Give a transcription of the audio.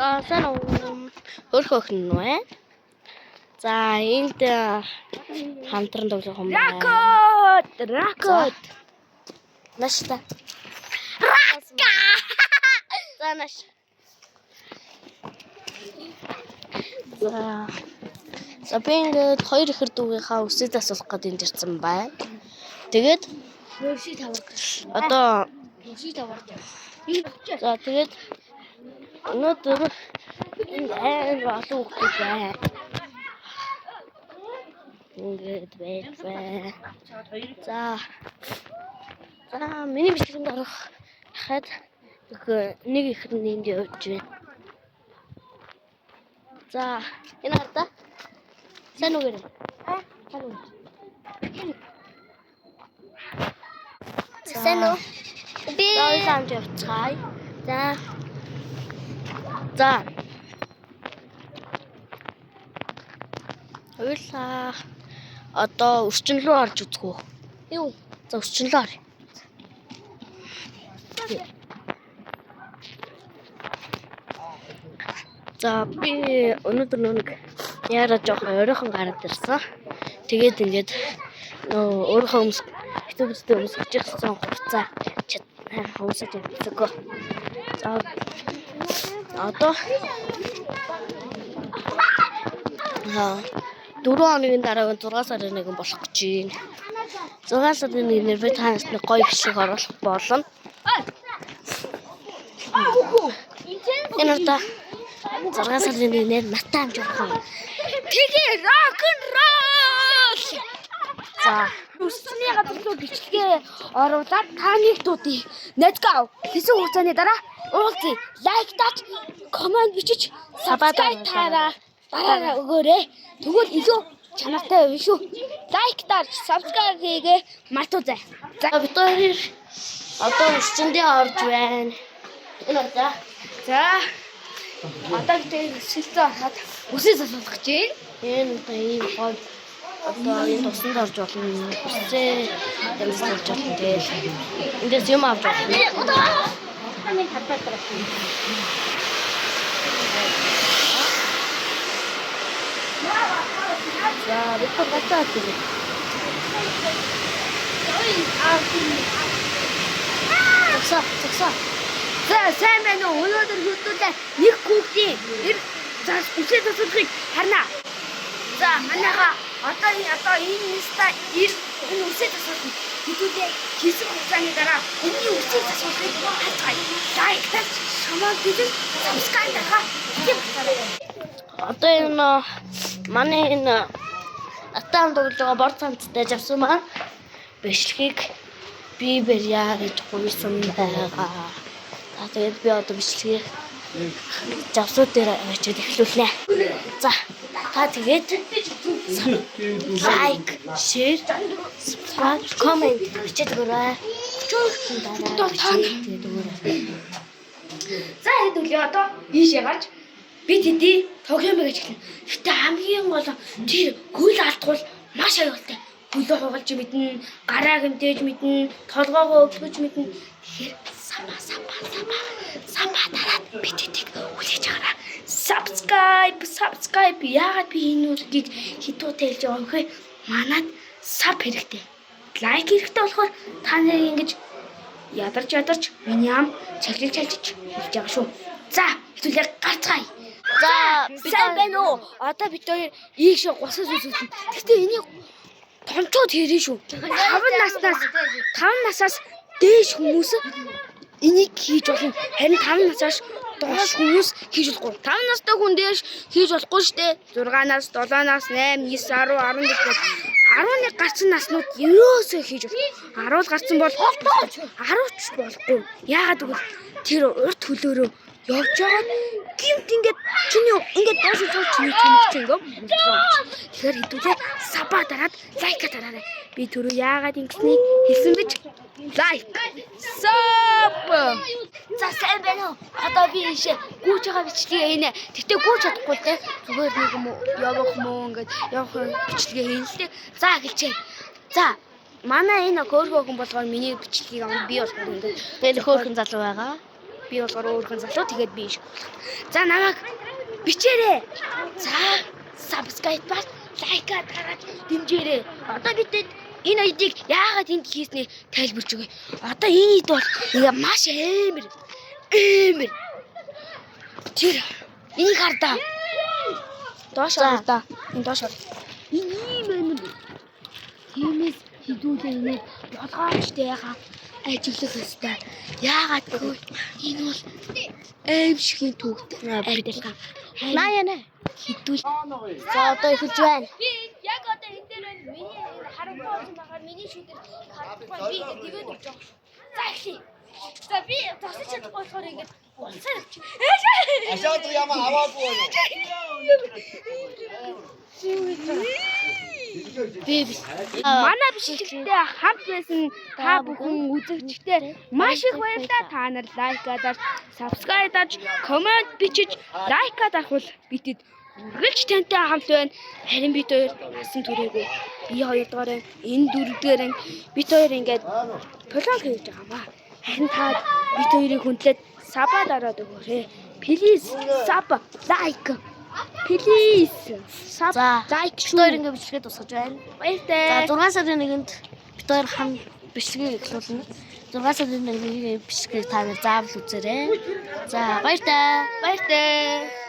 Сайн хөрхөх нүэ. За энд хамтран тоглох юм байна. Ракет. Нашта. Рака. За наш. За би ингээд хоёр ихэр дүүгийнхаа үсээд асуулах гээд энд ирсэн байна. Тэгээд Нөөши таварт. одоо Нөөши таварт. за тэгээд өнөөдөр энэ олон хүүхдүүд байна. Ингээд байна. За миний бичлэгэнд орох хахад нэг ихэр нь энд явж байна. За энэ хата. Сайн уу гэрэ? Сайн уу? Сайн уу? Би Сайн явцгаая. За. Ойлаа. Одоо өрчин рүү орж үзэх үү? юу? За өрчин рүү оръё. За би өнөөдөр нэг яараа жоох ойрхон гараад ирсэн. Тэгээд ингээд өөрийнхөө YouTube-д өмсөж ирсэн хувцас өмсөж явчихсан. За одоо 4 хоногийн дараа 6 сарын 1 болох гэж байна. 6 сарын 1-ээр би танаас нэг гоё бичлэг оруулах болно. Энэ одоо 6 сарын 1-ээр натаа амж явах. Тэгээ рок н ролл. За Үсний газар руу бичлэгээ оруулаад та нэгтүүдий. Let's go. Хэсэг хугацааны дараа уулзъя. Лайк таач, комент бичиж, subscribe дараараа өгөөрэй. Тэгвэл илүү чанартай байна шүү. Лайк таач, subscribe хийгээ мартаоцай. за бид хоёр одоо өрчөндөө орж байна. Энэ одоо За. Одоо бид сэлцээ харахад үсээс асуулах гэж байна. энэ одоо ийм гоё одоо энэ тусанд орж болно. Үсээ дамжуулж болно. Тэгэл эндээс юм авч болно. Хамгийн хатаа дараа. За бид гацаа хийх. Такса. За сайн байна уу? Өнөөдөр хөдөлгөөн нэг хүүхдийн зас үсээд асуулахыг харнаа. За манайха одоо энэ үсээд асуулах хэдүүлээ хийсэн хугацааны дараа энэ үсээд асуулахыг хацгаая. Лайк таач, коммент хийж, subscribe дарахаа тийм байна. Одоо энэ манай энэ атаан тоглогоо бор цамцтай авсан маань бичлэгийг би бэрьяа гэж гуйсан байгаа. Тэгээд би одоо бичлэгийг завсууд дээр авчиад эхлүүлнэ. За та тэгээд лайк, шеэр, subscribe, comment бичээд өгөөрэй. За хэдүүлээ одоо ийшээ гарч би тэдий тоглоомыг гэж хэлнэ. Гэтэ хамгийн гол тэр хөл алдгуул маш аюултай. Хөлөө хугалж мэднэ, гараа гэмтээж мэднэ, толгоогоо өвлөж мэднэ. Тэгэхээр самба дараад би тэдийг хүлээж агараа. Subscribe яагаад би энэ үргийг хитуутай хэлж байгаа юм бэ? Манад саб хэрэгтэй. Лайк хэрэгтэй болохоор та нарыг ингэж ядарч миний ам чаглаж хэлж байгаа шүү. За хэвлээ гарцгаая. За Сайн байна уу? Одоо бид хоёр ийшээ гусаж үзүүлнэ. Гэхдээ энийг томчууд хэрэн шүү. 5 насаас дээш хүмүүс энийг хийж болно. Харин 5 насаас доош хүмүүс хийж болохгүй. 5 настай хүн дээш хийж болохгүй шүү дээ. 6 нас, 7 нас, 8, 9, 10, 11 гээд 11 гарсан наснууд ерөөсөө хийж болно. 10 гарсан бол 10 ч болохгүй. Яагаад гэвэл тэр урт хөлөөрөө явж байгаа гимт ингээд чиний ингээд доош зүүж чиний чимэгч ингээд. Тэгэхээр хэдүүлээ саба дараад лайка дараарай. Би түрүү яагаад ингэснийг хэлсэн бич? Лайк. Саб. За сайн байна уу? Одоо би ийшээ гүйж байгаа бичлэгээ хийнэ. Тэгтээ гүйж чадахгүй л дээ. Зүгээр нэг юм явах муу ингээд явах бичлэгээ хийнэ л дээ. За гэлчээ. За манай энэ хөөрхөн болгоор миний бичлэгийг би болохоор ингээд тэгэл хөөрхөн залуу байгаа. Би болохоор өөрхөн залуу тэгээд би шиг. За намайг бичээрэй. За subscribe бас лайка дараад дэмжээрэй. Одоо бидэд энэ хоёрыг яагаад энд хийснийг тайлбарч өгье. Одоо энэ хэд бол ингээ маш амар. Тэр энийг хардаа. Доош хардаа. Энэ доош хар. Энэ ийм байна. Тиймээс хідүүлээ энэ болгоомжтэйгаа ажиллах ёстой. Яагаад гэвэл энэ бол аим шигийн түүхтэй адилхан. Наяна. Хідүүл. За одоо эхэлж байна. Би яг одоо энэ дээр байна. Миний харахгүй болсон байгаа миний шүдэр хардахгүй би ингэ дигээд өгч байгаа шүү. За эхлэе. За би тасч чадахгүй болохоор ингэ улсаар авч. Ашаад яма аваагүй байна. Би манай бичлэгтэй хамт байсан та бүхэн үзэгчтэй маш их баярлалаа. Та нар лайкаад, subscribe даж, коммент бичиж, лайкаад авахул бидэд үргэлж тантай хамт байна. Харин бид хоёр насан туршаагүй. Би 2 дугаар энэ 4 дугаар бид хоёр ингээд плог хийж байгаамаа. Харин та бид хоёрыг хүндлээд саба дараад өгөөрэй. Please sub, like. Please sub, За like. бид хоёр ингээ бичлэгээ тусгаж байна. Баяртай. За 6 сарын 1-нд бид хоёр хамт бичлэгийг эхлүүлнэ. 6 сарын 1-ний бичлэгийг та нар заавал үзээрэй. За баяртай. Баяртай.